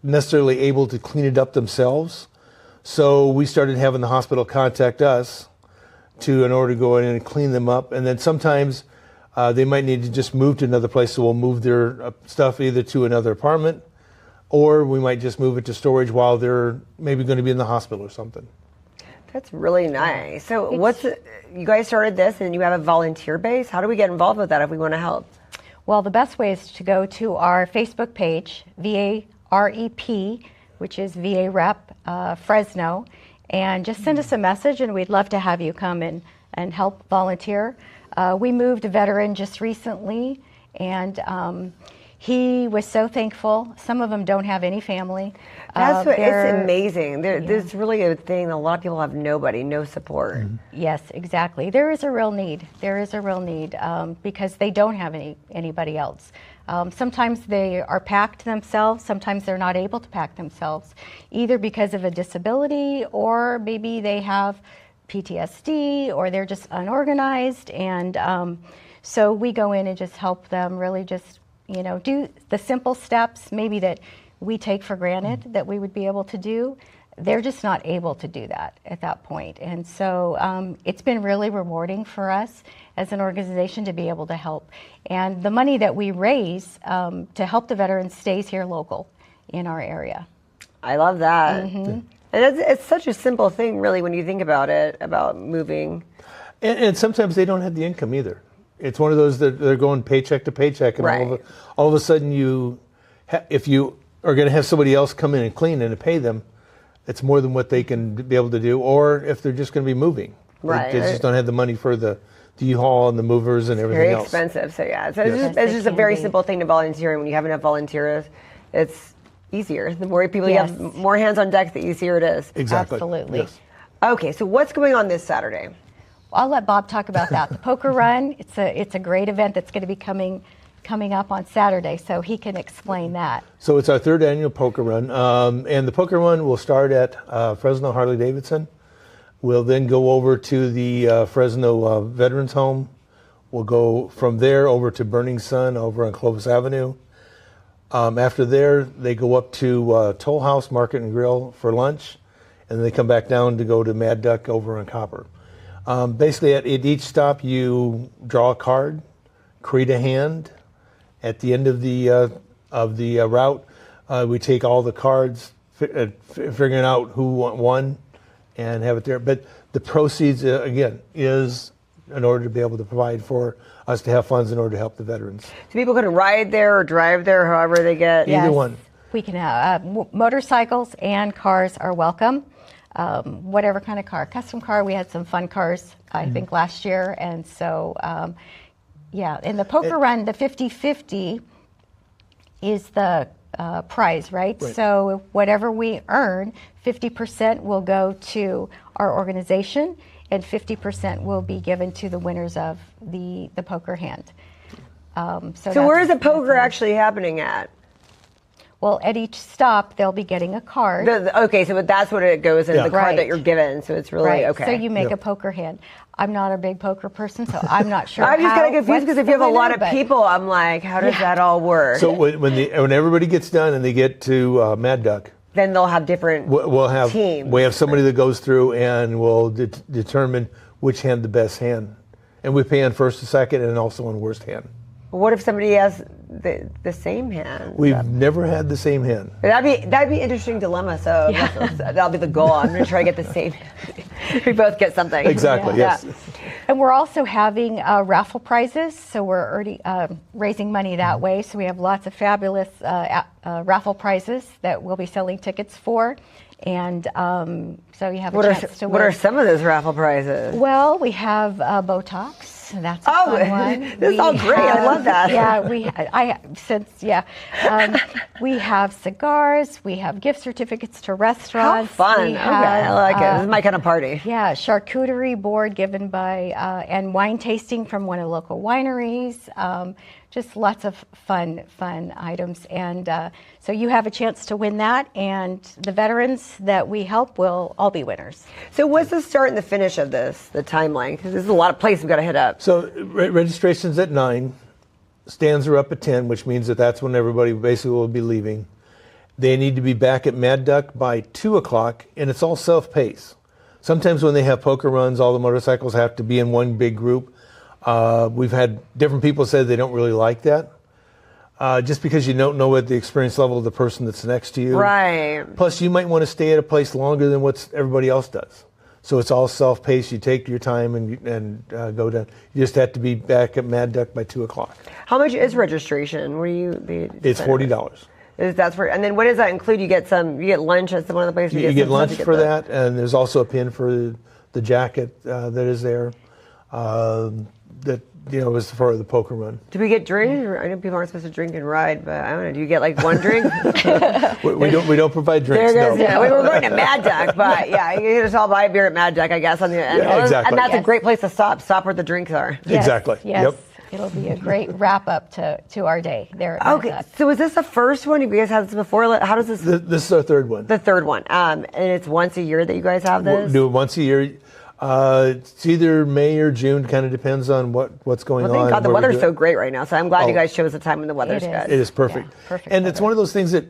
necessarily able to clean it up themselves. So we started having the hospital contact us in order to go in and clean them up. And then sometimes they might need to just move to another place, so we'll move their stuff either to another apartment, or we might just move it to storage while they're maybe going to be in the hospital or something. That's really nice. So you guys started this and you have a volunteer base. How do we get involved with that if we want to help? Well, the best way is to go to our Facebook page, VA REP, which is VA Rep Fresno, and just send us a message, and we'd love to have you come and help volunteer. We moved a veteran just recently, and he was so thankful. Some of them don't have any family. It's amazing. There's really a thing. A lot of people have no support. Mm-hmm. Yes, exactly. There is a real need. Because they don't have anybody else. Sometimes they are packed themselves. Sometimes they're not able to pack themselves, either because of a disability or maybe they have PTSD or they're just unorganized. And so we go in and just help them really just do the simple steps maybe that we take for granted that we would be able to do. They're just not able to do that at that point. And so it's been really rewarding for us as an organization to be able to help. And the money that we raise to help the veterans stays here local in our area. I love that. Mm-hmm. And it's such a simple thing, really, when you think about it, about moving. And sometimes they don't have the income either. It's one of those that they're going paycheck to paycheck, and Right. all of a sudden if you are going to have somebody else come in and clean and to pay them, it's more than what they can be able to do. Or if they're just going to be moving, Right. they just don't have the money for the U-Haul and the movers and everything Very else. expensive. So yeah, so Yes. it's just a It very can be. simple thing to volunteer. And when you have enough volunteers, it's easier. The more people you Yes. have, more hands on deck, the easier it is. Exactly. Absolutely. Yes. Okay, so what's going on this Saturday? I'll let Bob talk about that. The poker run, it's a great event that's going to be coming up on Saturday, so he can explain that. So it's our third annual poker run, and the poker run will start at Fresno Harley-Davidson. We'll then go over to the Fresno Veterans Home. We'll go from there over to Burning Sun over on Clovis Avenue. After there, they go up to Toll House Market and Grill for lunch, and then they come back down to go to Mad Duck over on Copper. Basically, at each stop, you draw a card, create a hand. At the end of the route, we take all the cards, figuring out who won, and have it there. But the proceeds, again, is in order to be able to provide for us to have funds in order to help the veterans. So people can ride there or drive there, however they get. Either one. We can have motorcycles and cars are welcome. Whatever kind of car, custom car. We had some fun cars, I think, last year, and so yeah. In the poker run, the 50-50 is the prize, right? So whatever we earn, 50% will go to our organization, and 50% will be given to the winners of the poker hand. So where is the poker actually happening at? Well, at each stop, they'll be getting a card. Okay, so that's what it goes in, Yeah. the card Right. that you're given. So it's really, Right. okay. So you make Yeah. a poker hand. I'm not a big poker person, so I'm not sure. I'm just kind of confused what's because if the you have a lot winner, of but- people, I'm like, how does that all work? So when everybody gets done and they get to Mad Duck, Then they'll have different we'll have teams. somebody that goes through and will determine which hand the best hand, and we pay on first, and second, and also on worst hand. What if somebody has the same hand? We've never had the same hand. That'd be an interesting dilemma. So that'll be the goal. I'm going to try to get the same. We both get something. Exactly. Yeah. Yes. And we're also having raffle prizes, so we're already raising money that way. So we have lots of fabulous raffle prizes that we'll be selling tickets for, and so you have a chance to win. What are some of those raffle prizes? Well, we have Botox. That's a fun one. This is all great. I love that. Yeah, we have cigars. We have gift certificates to How restaurants. fun. We Okay, have, I like it. This is my kind of party. Yeah, charcuterie board given by and wine tasting from one of the local wineries. Just lots of fun items, and so you have a chance to win that. And the veterans that we help will all be winners. So what's the start and the finish of this, the timeline? Because there's a lot of places we've got to hit up. So registration's at 9, stands are up at 10, which means that's when everybody basically will be leaving. They need to be back at Mad Duck by 2 o'clock, and it's all self-paced. Sometimes when they have poker runs, all the motorcycles have to be in one big group. We've had different people say they don't really like that, just because you don't know what the experience level of the person that's next to you. Right. Plus, you might want to stay at a place longer than what everybody else does. So it's all self-paced. You take your time and go down. You just have to be back at Mad Duck by 2 o'clock. How much is registration? What do you? It's $40. That's for, and then what does that include? You get lunch at one of the places. You get some lunch stuff, you for get that, and there's also a pin for the jacket that is there. That is for the poker run. Do we get drinks? I know people aren't supposed to drink and ride, but I don't know. Do you get like one drink? We don't provide drinks. There goes, No. yeah, we were going to Mad Duck, but yeah, you can just all buy a beer at Mad Duck, I guess. On the end. Yeah, exactly. And that's a Yes. great place to stop. Stop where the drinks are. Yes, Exactly. Yes. Yep. It'll be a great wrap up to our day there at Mad Okay, Duck. so is this the first one? Have you guys had this before? How does this? This is our third one. The third one, and it's once a year that you guys have this. We'll do it once a year. It's either May or June. Kind of depends on what's going Well, on. thank God the where we weather's do so it. great right now. So I'm glad you Oh. guys chose the time when the weather's It is. good. It is perfect. Yeah, perfect And it's weather. one of those things that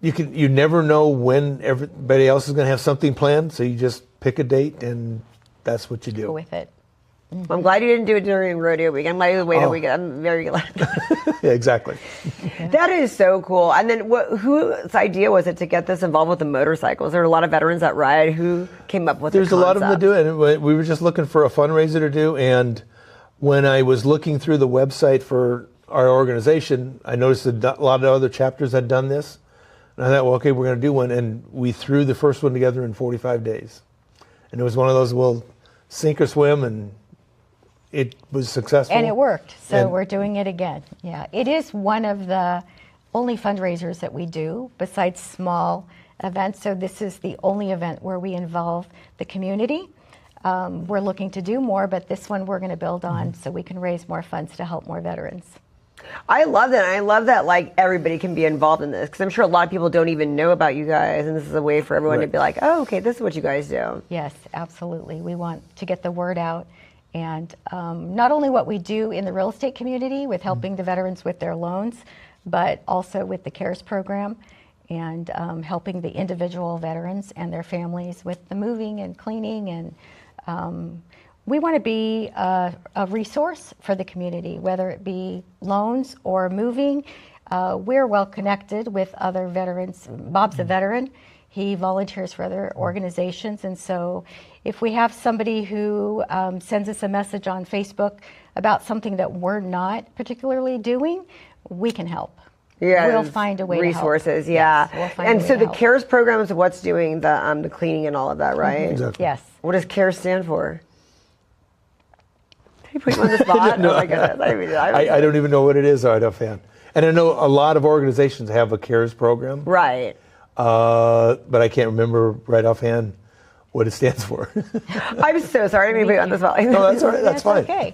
you never know when everybody else is going to have something planned. So you just pick a date and that's what you Go do. with it. I'm glad you didn't do it during rodeo week. I'm glad you waited a week. I'm very glad. Yeah, exactly. That is so cool. And then whose idea was it to get this involved with the motorcycles? There are a lot of veterans that ride. Who came up with There's the a lot of them that concept? do it. We were just looking for a fundraiser to do, and when I was looking through the website for our organization, I noticed that a lot of other chapters had done this. And I thought, well, okay, we're going to do one. And we threw the first one together in 45 days. And it was one of those, we'll sink or swim, and it was successful. And it worked, so And- we're doing it again. Yeah, it is one of the only fundraisers that we do besides small events. So this is the only event where we involve the community. We're looking to do more, but this one we're going to build on so we can raise more funds to help more veterans. I love that. I love that like everybody can be involved in this because I'm sure a lot of people don't even know about you guys, and this is a way for everyone to Right. be like, oh, okay, this is what you guys do. Yes, absolutely. We want to get the word out. And not only what we do in the real estate community with helping the veterans with their loans, but also with the CARES program and helping the individual veterans and their families with the moving and cleaning. And we want to be a resource for the community, whether it be loans or moving. We're well connected with other veterans. Bob's a veteran. He volunteers for other organizations, and so if we have somebody who sends us a message on Facebook about something that we're not particularly doing, we can help. Yeah, We'll find a way to help. resources. Yeah, Yes, we'll find and a way so to the help. CARES program is what's doing the cleaning and all of that, right? Exactly. Yes. What does CARES stand for? Did he put you on the spot? No, Oh my goodness! I don't even know what it is right offhand. And I know a lot of organizations have a CARES program, Right. but I can't remember right offhand what it stands for. I'm so sorry. I didn't mean to put you on the spot. No, that's all right. That's fine. Okay.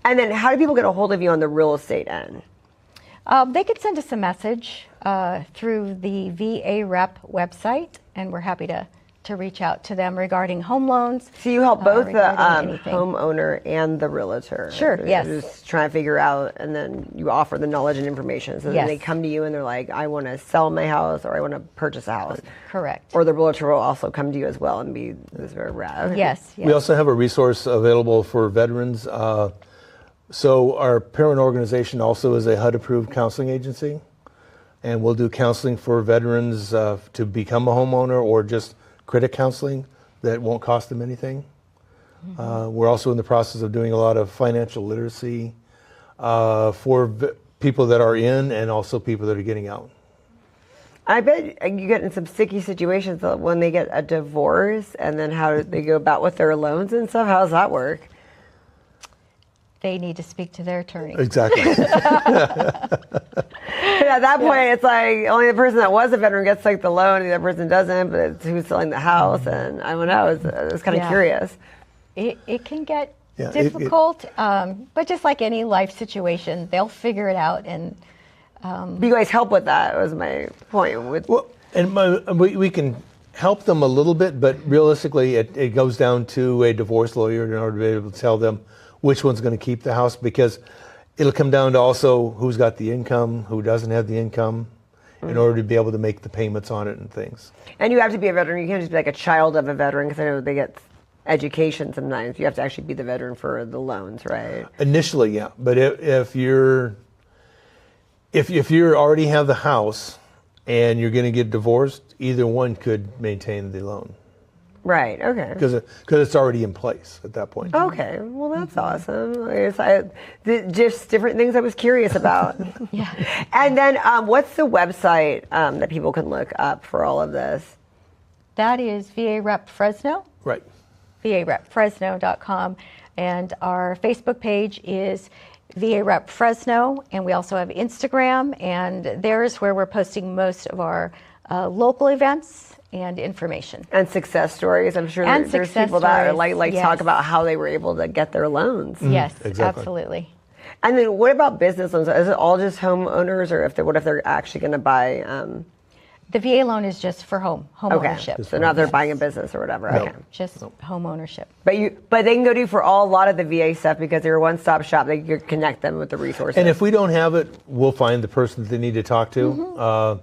And then how do people get a hold of you on the real estate end? They could send us a message through the VA Rep website, and we're happy to reach out to them regarding home loans. So you help both the regarding anything. homeowner and the realtor. Sure, You're yes. Just trying to figure out, and then you offer the knowledge and information. So then Yes. they come to you and they're like, I want to sell my house or I want to purchase a house. Correct. Or the realtor will also come to you as well and be this very rad. Yes. We also have a resource available for veterans. So our parent organization also is a HUD-approved counseling agency, and we'll do counseling for veterans to become a homeowner or just credit counseling that won't cost them anything. We're also in the process of doing a lot of financial literacy for people that are in and also people that are getting out. I bet you get in some sticky situations when they get a divorce and then how do they go about with their loans and stuff. How does that work? They need to speak to their attorney. Exactly. And at that point, it's like only the person that was a veteran gets like the loan, and the other person doesn't. But it's who's selling the house, and I don't know. It's kind of Yeah. curious. It can get Yeah, difficult, but just like any life situation, they'll figure it out. And But you guys help with that. Was my point. With Well, and we can help them a little bit, but realistically, it goes down to a divorce lawyer in order to be able to tell them which one's going to keep the house, because it'll come down to also who's got the income, who doesn't have the income, in order to be able to make the payments on it and things. and you have to be a veteran. You can't just be like a child of a veteran because I know they get education sometimes. You have to actually be the veteran for the loans, right? Initially, yeah, but if you already have the house and you're going to get divorced, either one could maintain the loan Right. Okay. because it's already in place at that point. Okay. Well, that's awesome. Just different things I was curious about. yeah, And then, what's the website that people can look up for all of this? that is VA Rep Fresno, Right. VARepFresno.com, and our Facebook page is VA Rep Fresno, and we also have Instagram, and there's where we're posting most of our local events and information. And success stories. I'm sure And there's success people that stories, like yes. talk about how they were able to get their loans. Yes, exactly. absolutely. And then, what about business loans? Is it all just homeowners, or what if they're actually going to buy? The VA loan is just for home Okay. ownership. So not if they're buying a business or whatever. No. Okay. Just home ownership. But they can go to you for a lot of the VA stuff because they're a one-stop shop. They can connect them with the resources. And if we don't have it, we'll find the person that they need to talk to.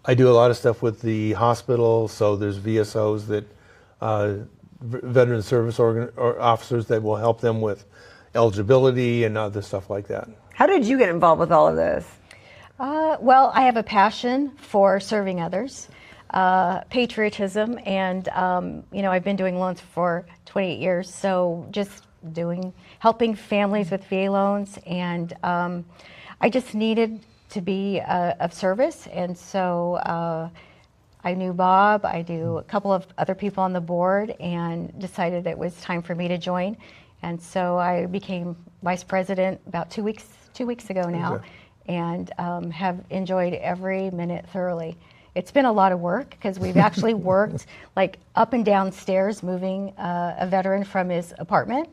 I do a lot of stuff with the hospital, so there's VSOs that veteran service or officers that will help them with eligibility and other stuff like that. How did you get involved with all of this? Well, I have a passion for serving others, patriotism, and I've been doing loans for 28 years, so just helping families with VA loans, and I just needed to be of service, and so I knew Bob, I knew a couple of other people on the board, and decided it was time for me to join, and so I became vice president about 2 weeks ago now. Okay. And have enjoyed every minute thoroughly. It's been a lot of work because we've actually worked like up and down stairs moving a veteran from his apartment,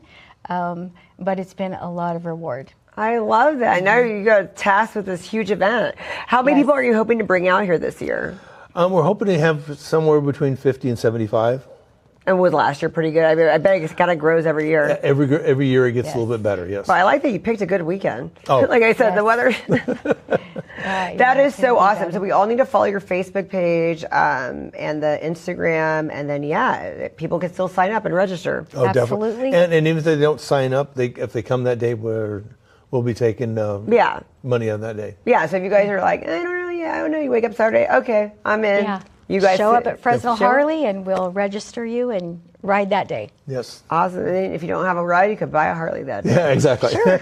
but it's been a lot of reward. I love that. Now you got tasked with this huge event. How many people are you hoping to bring out here this year? We're hoping to have somewhere between 50 and 75. And was last year pretty good? I bet it kind of grows every year. Every year it gets a little bit better, yes. But I like that you picked a good weekend. Oh. Like I said, the weather. That is so awesome. So we all need to follow your Facebook page and the Instagram. And then, people can still sign up and register. Oh, absolutely. Definitely. And even if they don't sign up, if they come that day, we'll be taking money on that day. Yeah, so if you guys are like, I don't know, you wake up Saturday, okay, I'm in. Yeah. You guys show up at Fresno Harley and we'll register you and ride that day. Yes. Awesome. And if you don't have a ride, you could buy a Harley that day. Yeah, exactly. Sure.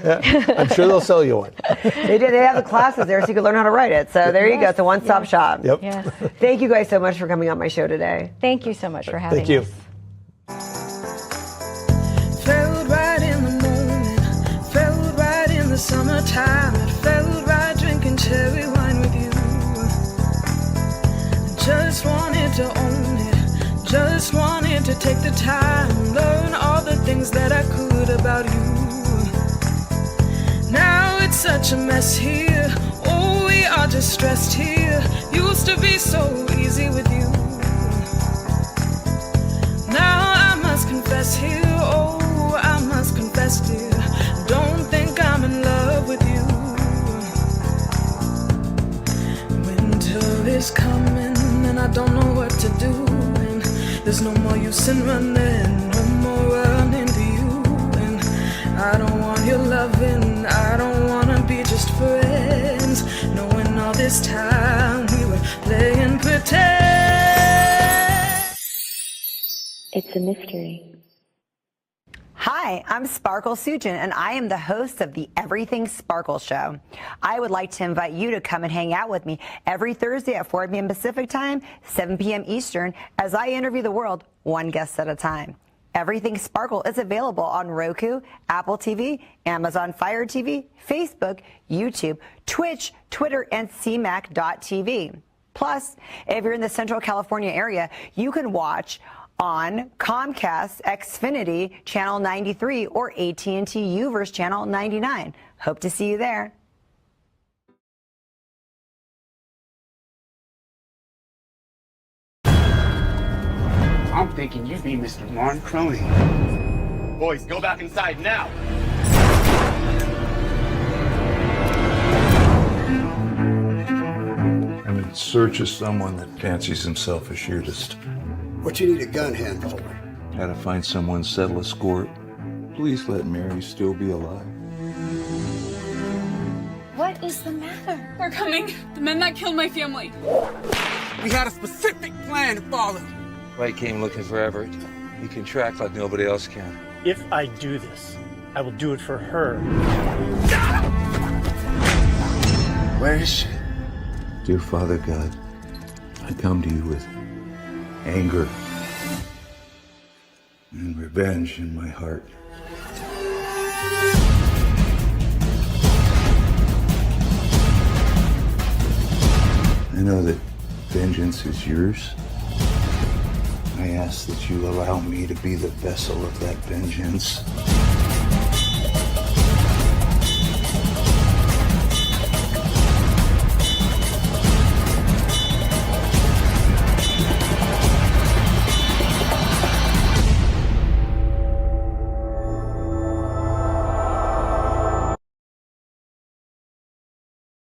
I'm sure they'll sell you one. They have the classes there so you can learn how to ride it. So there you go. It's a one-stop shop. Yep. Yes. Thank you guys so much for coming on my show today. Thank you so much for having us. Thank you. Felt right in the morning, felt right in the summertime, it felt right drinking cherry wine with you. Just wanted to own it, just wanted to take the time, learn all the things that I could about you. Now it's such a mess here, oh we are just stressed here, used to be so easy with you. Now I must confess here, oh I must confess dear, don't think I'm in love with you. Winter is coming and I don't know what to do, and there's no more use in running, no more running to you, and I don't want your loving, I don't wanna be just friends, knowing all this time we were playing pretend. It's a mystery. Hi, I'm Sparkle Sujan, and I am the host of the Everything Sparkle Show. I would like to invite you to come and hang out with me every Thursday at 4 p.m. Pacific Time, 7 p.m. Eastern, as I interview the world one guest at a time. Everything Sparkle is available on Roku, Apple TV, Amazon Fire TV, Facebook, YouTube, Twitch, Twitter, and CMAC.tv. Plus, if you're in the Central California area, you can watch on Comcast Xfinity Channel 93 or AT&T Uverse Channel 99. Hope to see you there. I'm thinking you be Mr. Martin Crony. Boys, go back inside now. I'm in search of someone that fancies himself a shootist. What you need a gun hand for? How to find someone, settle a score. Please let Mary still be alive. What is the matter? They're coming. The men that killed my family. We had a specific plan to follow. White came looking for Everett. He can track like nobody else can. If I do this, I will do it for her. Where is she? Dear Father God, I come to you with anger and revenge in my heart. I know that vengeance is yours. I ask that you allow me to be the vessel of that vengeance.